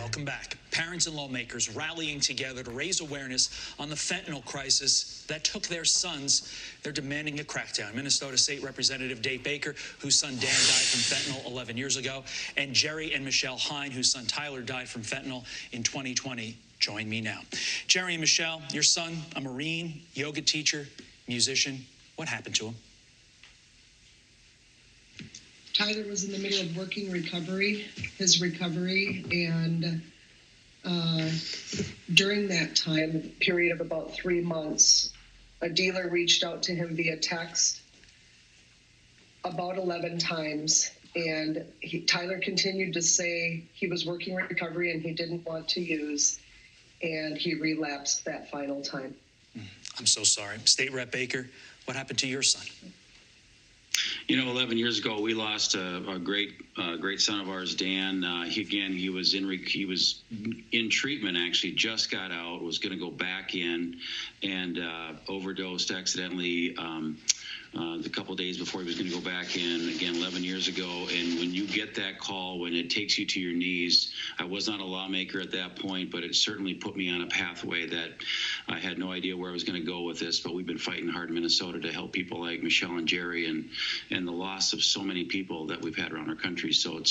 Welcome back. Parents and lawmakers rallying together to raise awareness on the fentanyl crisis that took their sons. They're demanding a crackdown. Minnesota State Representative Dave Baker, whose son Dan died from fentanyl 11 years ago, and Jerry and Michele Hein, whose son Tyler died from fentanyl in 2020, join me now. Jerry and Michele, your son, a Marine, yoga teacher, musician. What happened to him? Tyler was in the middle of his recovery, and during that time period of about 3 months, a dealer reached out to him via text about 11 times, and Tyler continued to say he was working recovery and he didn't want to use, and he relapsed that final time. I'm so sorry. State Rep Baker, what happened to your son? 11 years ago, we lost a great son of ours, Dan. He was in treatment, actually, just got out, was going to go back in, and overdosed accidentally the couple of days before he was going to go back in, again, 11 years ago. And when you get that call, when it takes you to your knees, I was not a lawmaker at that point, but it certainly put me on a pathway that I had no idea where I was going to go with this. But we've been fighting hard in Minnesota to help people like Michele and Jerry, and the loss of so many people that we've had around our country. So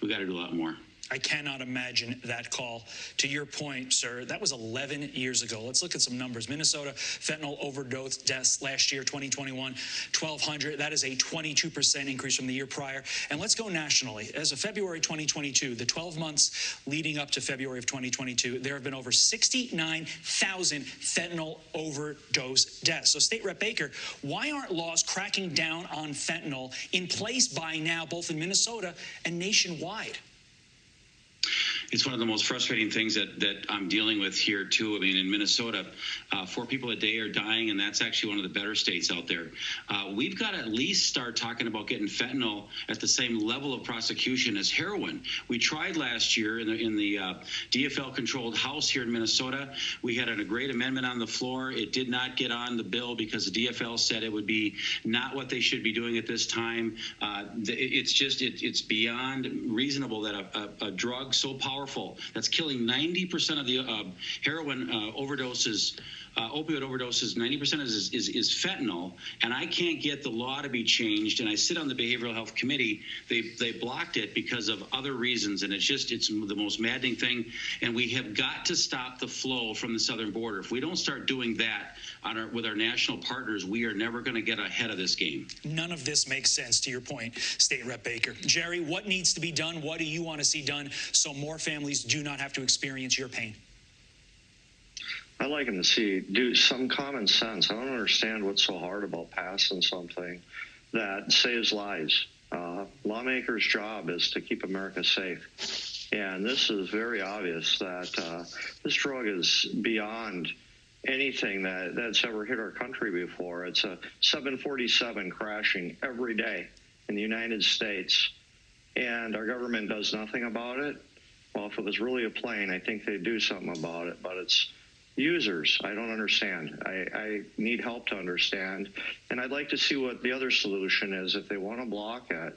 we got to do a lot more. I cannot imagine that call. To your point, sir, that was 11 years ago. Let's look at some numbers. Minnesota fentanyl overdose deaths last year, 2021, 1,200. That is a 22% increase from the year prior. And let's go nationally. As of February 2022, the 12 months leading up to February of 2022, there have been over 69,000 fentanyl overdose deaths. So, State Rep Baker, why aren't laws cracking down on fentanyl in place by now, both in Minnesota and nationwide? It's one of the most frustrating things that I'm dealing with here, too. I mean, in Minnesota, 4 people a day are dying, and that's actually one of the better states out there. We've got to at least start talking about getting fentanyl at the same level of prosecution as heroin. We tried last year in the DFL-controlled House here in Minnesota. We had a great amendment on the floor. It did not get on the bill because the DFL said it would be not what they should be doing at this time. It's beyond reasonable that a drug so powerful that's killing 90% of the heroin overdoses, opioid overdoses, 90% is fentanyl, and I can't get the law to be changed. And I sit on the Behavioral Health Committee. They blocked it because of other reasons, and it's the most maddening thing. And we have got to stop the flow from the southern border. If we don't start doing that with our national partners, we are never going to get ahead of this game. None of this makes sense, to your point, State Rep Baker. Jerry, what needs to be done? What do you want to see done so more families do not have to experience your pain? I'd like them to do some common sense. I don't understand what's so hard about passing something that saves lives. Lawmakers' job is to keep America safe. And this is very obvious that this drug is beyond anything that's ever hit our country before. It's a 747 crashing every day in the United States, and our government does nothing about it. Well, if it was really a plane, I think they'd do something about it, but it's users. I don't understand. I need help to understand, and I'd like to see what the other solution is. If they want to block it,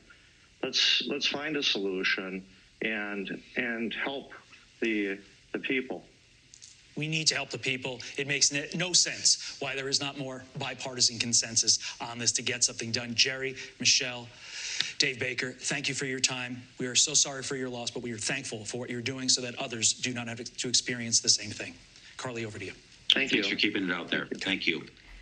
let's find a solution and help the people. We need to help the people. It makes no sense why there is not more bipartisan consensus on this to get something done. Jerry, Michele, Dave Baker, thank you for your time. We are so sorry for your loss, but we are thankful for what you're doing so that others do not have to experience the same thing. Carly, over to you. Thank you. Thanks for keeping it out there. Thank you.